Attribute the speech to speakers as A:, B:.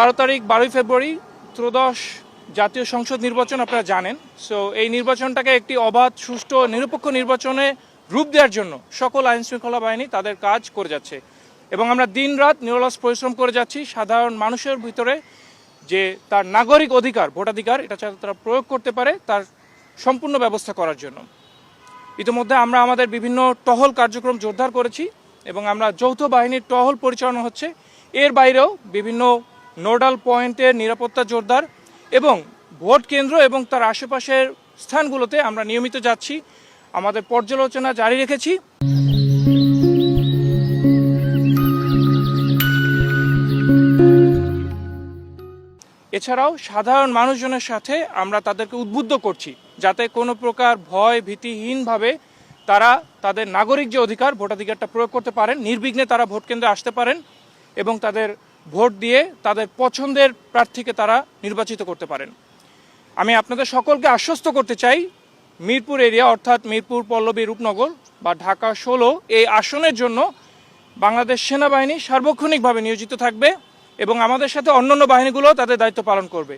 A: 12 তারিখ 12 ফেব্রুয়ারি ত্রয়োদশ জাতীয় সংসদ নির্বাচন আপনারা জানেন। সো এই নির্বাচনটাকে একটি অবাধ, সুষ্ঠু, নিরপেক্ষ নির্বাচনে রূপ দেওয়ার জন্য সকল আইনশৃঙ্খলা বাহিনী তাদের কাজ করে যাচ্ছে এবং আমরা দিন রাত নিরলস পরিশ্রম করে যাচ্ছি সাধারণ মানুষের ভিতরে যে তার নাগরিক অধিকার, ভোটাধিকার, এটা যাতে তারা প্রয়োগ করতে পারে তার সম্পূর্ণ ব্যবস্থা করার জন্য। ইতিমধ্যে আমরা আমাদের বিভিন্ন টহল কার্যক্রম জোরদার করেছি এবং আমরা যৌথ বাহিনীর টহল পরিচালনা হচ্ছে। এর বাইরেও বিভিন্ন নোডাল পয়েন্টের নিরাপত্তা জোরদার এবং ভোট কেন্দ্র এবং তার আশেপাশের স্থানগুলোতে আমরা নিয়মিত যাচ্ছি, আমাদের পর্যালোচনা জারি রেখেছি। এছাড়াও সাধারণ মানুষজনের সাথে আমরা তাদেরকে উদ্বুদ্ধ করছি যাতে কোনো প্রকার ভয় ভীতিহীনভাবে তারা তাদের নাগরিক যে অধিকার, ভোটাধিকারটা প্রয়োগ করতে পারেন, নির্বিঘ্নে তারা ভোট কেন্দ্রে আসতে পারেন এবং তাদের ভোট দিয়ে তাদের পছন্দের প্রার্থীকে তারা নির্বাচিত করতে পারেন। আমি আপনাদের সকলকে আশ্বস্ত করতে চাই, মিরপুর এরিয়া অর্থাৎ মিরপুর, পল্লবী, রূপনগর বা ঢাকা 16 এই আসনের জন্য বাংলাদেশ সেনাবাহিনী সার্বক্ষণিকভাবে নিয়োজিত থাকবে এবং আমাদের সাথে অন্যান্য বাহিনীগুলো তাদের দায়িত্ব পালন করবে।